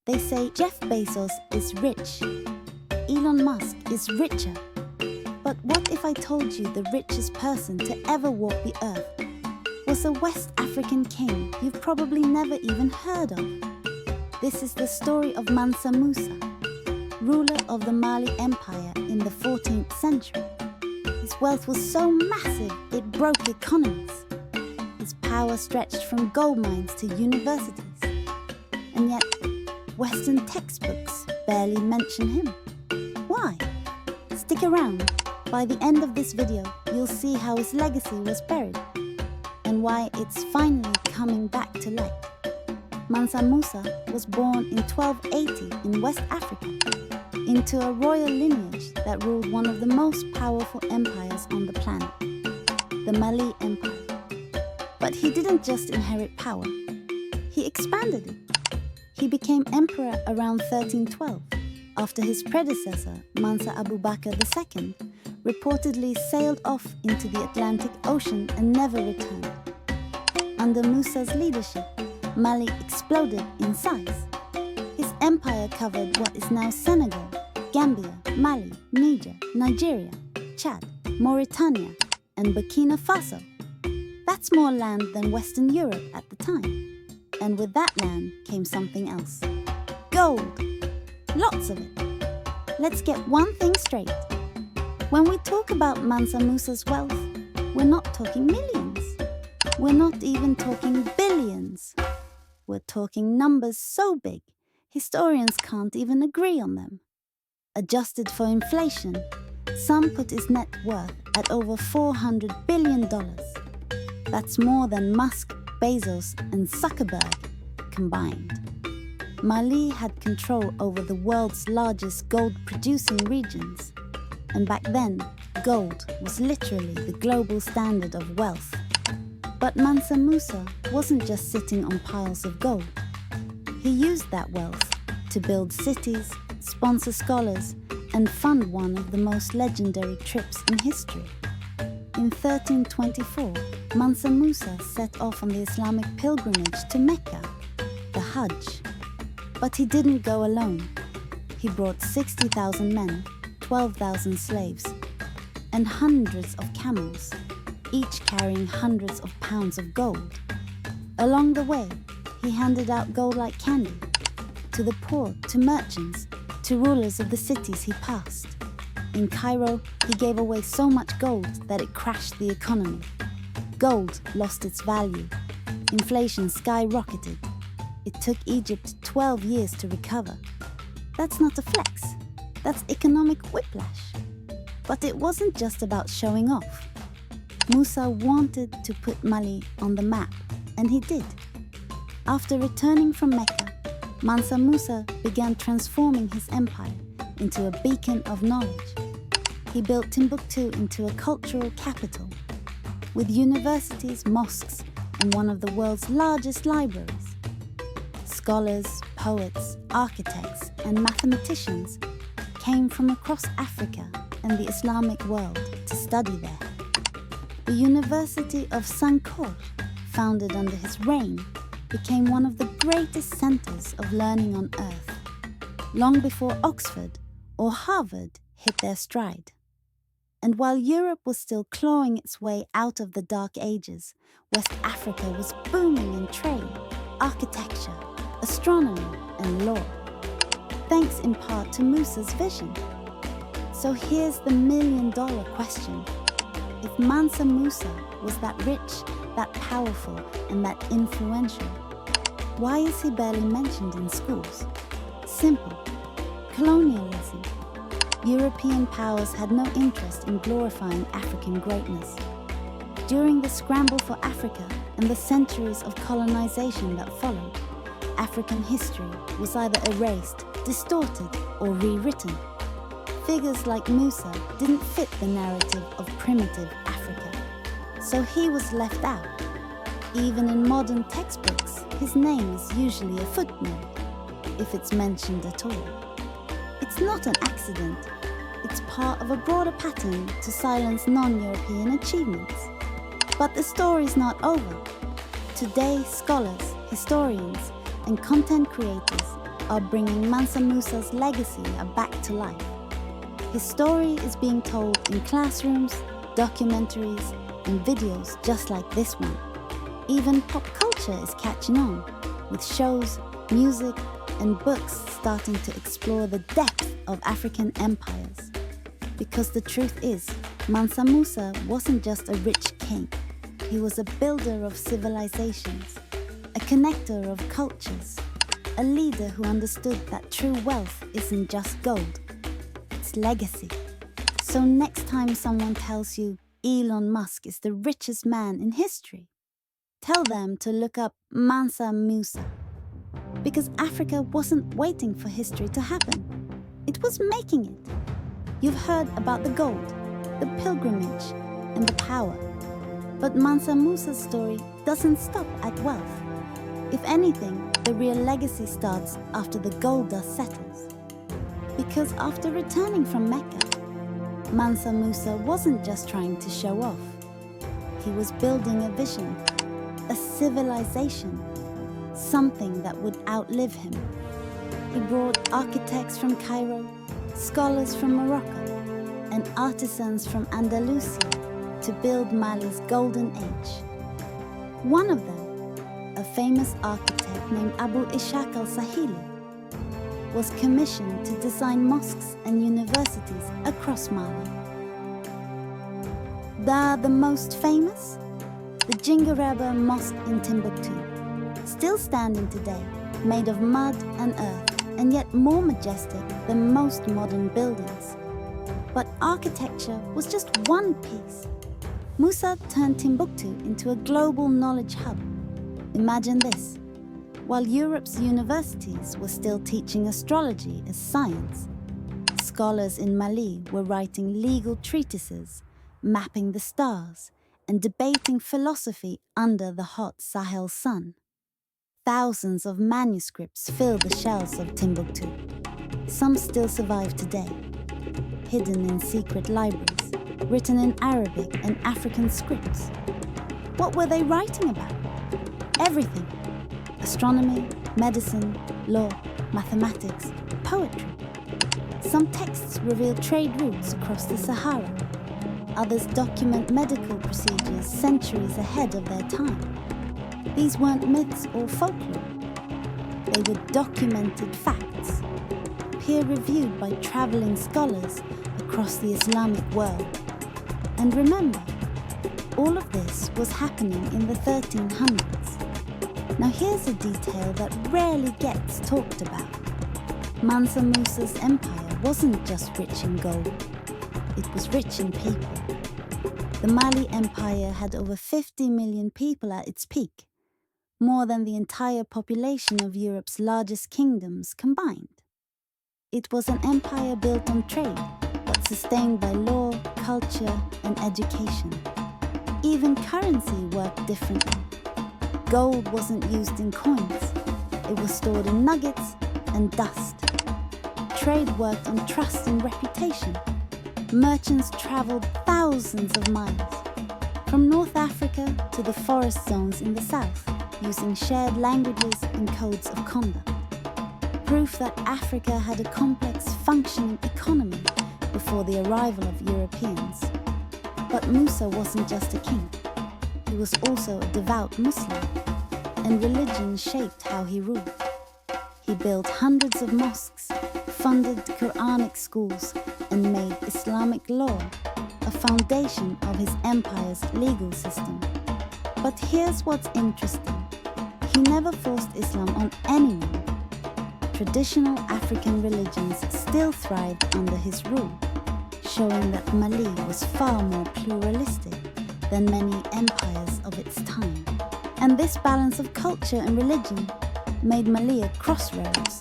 They say Jeff Bezos is rich. Elon Musk is richer. But what if I told you the richest person to ever walk the earth was a West African king you've probably never even heard of? This is the story of Mansa Musa, ruler of the Mali Empire in the 14th century. His wealth was so massive it broke economies. His power stretched from gold mines to universities. And yet, Western textbooks barely mention him. Why? Stick around. By the end of this video, you'll see how his legacy was buried and why it's finally coming back to light. Mansa Musa was born in 1280 in West Africa, into a royal lineage that ruled one of the most powerful empires on the planet, the Mali Empire. But he didn't just inherit power, he expanded it. He became emperor around 1312, after his predecessor, Mansa Abu Bakr II, reportedly sailed off into the Atlantic Ocean and never returned. Under Musa's leadership, Mali exploded in size. His empire covered what is now Senegal, Gambia, Mali, Niger, Nigeria, Chad, Mauritania, and Burkina Faso. That's more land than Western Europe at the time. And with that land came something else. Gold. Lots of it. Let's get one thing straight. When we talk about Mansa Musa's wealth, we're not talking millions. We're not even talking billions. We're talking numbers so big, historians can't even agree on them. Adjusted for inflation, some put his net worth at over $400 billion. That's more than Musk, Bezos, and Zuckerberg combined. Mali had control over the world's largest gold-producing regions. And back then, gold was literally the global standard of wealth. But Mansa Musa wasn't just sitting on piles of gold. He used that wealth to build cities, sponsor scholars, and fund one of the most legendary trips in history. In 1324, Mansa Musa set off on the Islamic pilgrimage to Mecca, the Hajj. But he didn't go alone. He brought 60,000 men, 12,000 slaves, and hundreds of camels, each carrying hundreds of pounds of gold. Along the way, he handed out gold like candy, to the poor, to merchants, to rulers of the cities he passed. In Cairo, he gave away so much gold that it crashed the economy. Gold lost its value. Inflation skyrocketed. It took Egypt 12 years to recover. That's not a flex. That's economic whiplash. But it wasn't just about showing off. Musa wanted to put Mali on the map, and he did. After returning from Mecca, Mansa Musa began transforming his empire into a beacon of knowledge. He built Timbuktu into a cultural capital, with universities, mosques, and one of the world's largest libraries. Scholars, poets, architects, and mathematicians came from across Africa and the Islamic world to study there. The University of Sankore, founded under his reign, became one of the greatest centers of learning on earth, long before Oxford or Harvard hit their stride. And while Europe was still clawing its way out of the Dark Ages, West Africa was booming in trade, architecture, astronomy, and law, thanks in part to Musa's vision. So here's the million-dollar question. If Mansa Musa was that rich, that powerful, and that influential, why is he barely mentioned in schools? Simple. Colonialism. European powers had no interest in glorifying African greatness. During the scramble for Africa and the centuries of colonization that followed, African history was either erased, distorted, or rewritten. Figures like Musa didn't fit the narrative of primitive Africa, so he was left out. Even in modern textbooks, his name is usually a footnote, if it's mentioned at all. It's not an accident. It's part of a broader pattern to silence non-European achievements. But the story's not over. Today, scholars, historians, and content creators are bringing Mansa Musa's legacy back to life. His story is being told in classrooms, documentaries, and videos just like this one. Even pop culture is catching on, with shows, music, and books starting to explore the depth of African empires. Because the truth is, Mansa Musa wasn't just a rich king. He was a builder of civilizations, a connector of cultures, a leader who understood that true wealth isn't just gold, it's legacy. So next time someone tells you Elon Musk is the richest man in history, tell them to look up Mansa Musa. Because Africa wasn't waiting for history to happen. It was making it. You've heard about the gold, the pilgrimage, and the power. But Mansa Musa's story doesn't stop at wealth. If anything, the real legacy starts after the gold dust settles. Because after returning from Mecca, Mansa Musa wasn't just trying to show off. He was building a vision, a civilization, something that would outlive him. He brought architects from Cairo, scholars from Morocco, and artisans from Andalusia to build Mali's golden age. One of them, a famous architect named Abu Ishaq al-Sahili, was commissioned to design mosques and universities across Mali. The most famous? The Jingareba Mosque in Timbuktu, still standing today, made of mud and earth, and yet more majestic than most modern buildings. But architecture was just one piece. Musa turned Timbuktu into a global knowledge hub. Imagine this. While Europe's universities were still teaching astrology as science, scholars in Mali were writing legal treatises, mapping the stars, and debating philosophy under the hot Sahel sun. Thousands of manuscripts fill the shelves of Timbuktu. Some still survive today, hidden in secret libraries, written in Arabic and African scripts. What were they writing about? Everything. Astronomy, medicine, law, mathematics, poetry. Some texts reveal trade routes across the Sahara. Others document medical procedures centuries ahead of their time. These weren't myths or folklore. They were documented facts, peer-reviewed by traveling scholars across the Islamic world. And remember, all of this was happening in the 1300s. Now here's a detail that rarely gets talked about. Mansa Musa's empire wasn't just rich in gold, it was rich in people. The Mali Empire had over 50 million people at its peak, more than the entire population of Europe's largest kingdoms combined. It was an empire built on trade, but sustained by law, culture, and education. Even currency worked differently. Gold wasn't used in coins. It was stored in nuggets and dust. Trade worked on trust and reputation. Merchants traveled thousands of miles, from North Africa to the forest zones in the south, using shared languages and codes of conduct. Proof that Africa had a complex, functioning economy before the arrival of Europeans. But Musa wasn't just a king. He was also a devout Muslim, and religion shaped how he ruled. He built hundreds of mosques, funded Quranic schools, and made Islamic law a foundation of his empire's legal system. But here's what's interesting. He never forced Islam on anyone. Traditional African religions still thrived under his rule, showing that Mali was far more pluralistic than many empires of its time. And this balance of culture and religion made Mali a crossroads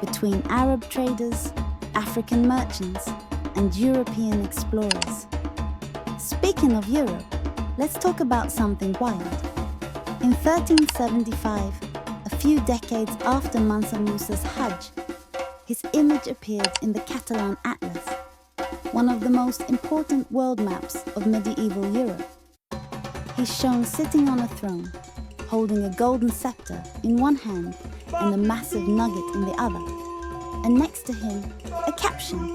between Arab traders, African merchants, and European explorers. Speaking of Europe, let's talk about something wild. In 1375, a few decades after Mansa Musa's hajj, his image appeared in the Catalan Atlas, one of the most important world maps of medieval Europe. He's shown sitting on a throne, holding a golden scepter in one hand and a massive nugget in the other. And next to him, a caption,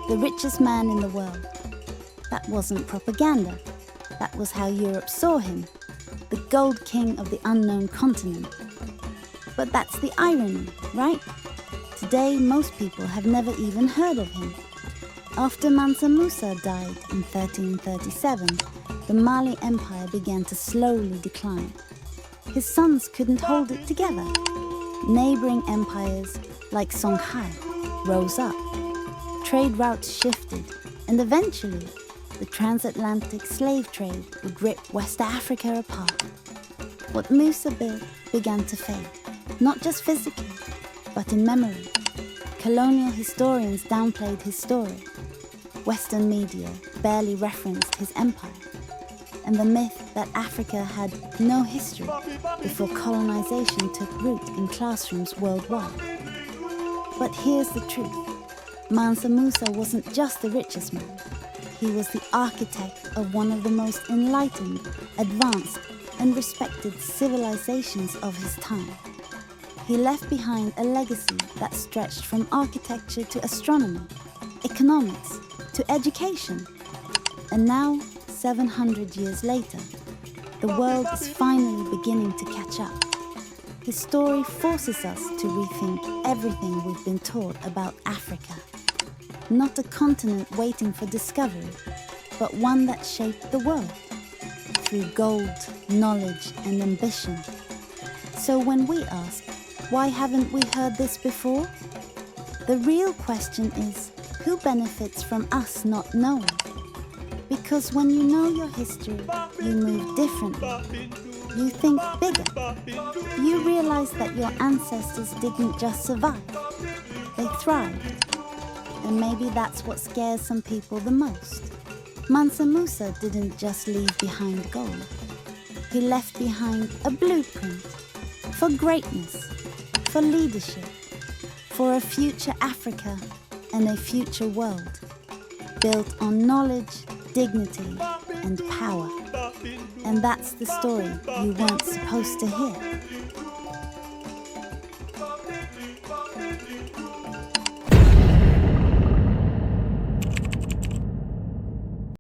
"The richest man in the world." That wasn't propaganda. That was how Europe saw him, the gold king of the unknown continent. But that's the irony, right? Today, most people have never even heard of him. After Mansa Musa died in 1337, the Mali Empire began to slowly decline. His sons couldn't hold it together. Neighboring empires like Songhai rose up. Trade routes shifted, and eventually, the transatlantic slave trade would rip West Africa apart. What Musa built began to fade, not just physically, but in memory. Colonial historians downplayed his story. Western media barely referenced his empire. And the myth that Africa had no history before colonization took root in classrooms worldwide. But here's the truth. Mansa Musa wasn't just the richest man. He was the architect of one of the most enlightened, advanced, and respected civilizations of his time. He left behind a legacy that stretched from architecture to astronomy, economics, to education. And now, 700 years later, the world is finally beginning to catch up. His story forces us to rethink everything we've been taught about Africa. Not a continent waiting for discovery, but one that shaped the world through gold, knowledge, and ambition. So when we ask, why haven't we heard this before? The real question is, who benefits from us not knowing? Because when you know your history, you move differently. You think bigger. You realize that your ancestors didn't just survive, they thrived. And maybe that's what scares some people the most. Mansa Musa didn't just leave behind gold. He left behind a blueprint for greatness, for leadership, for a future Africa and a future world, built on knowledge, dignity, and power. And that's the story you weren't supposed to hear.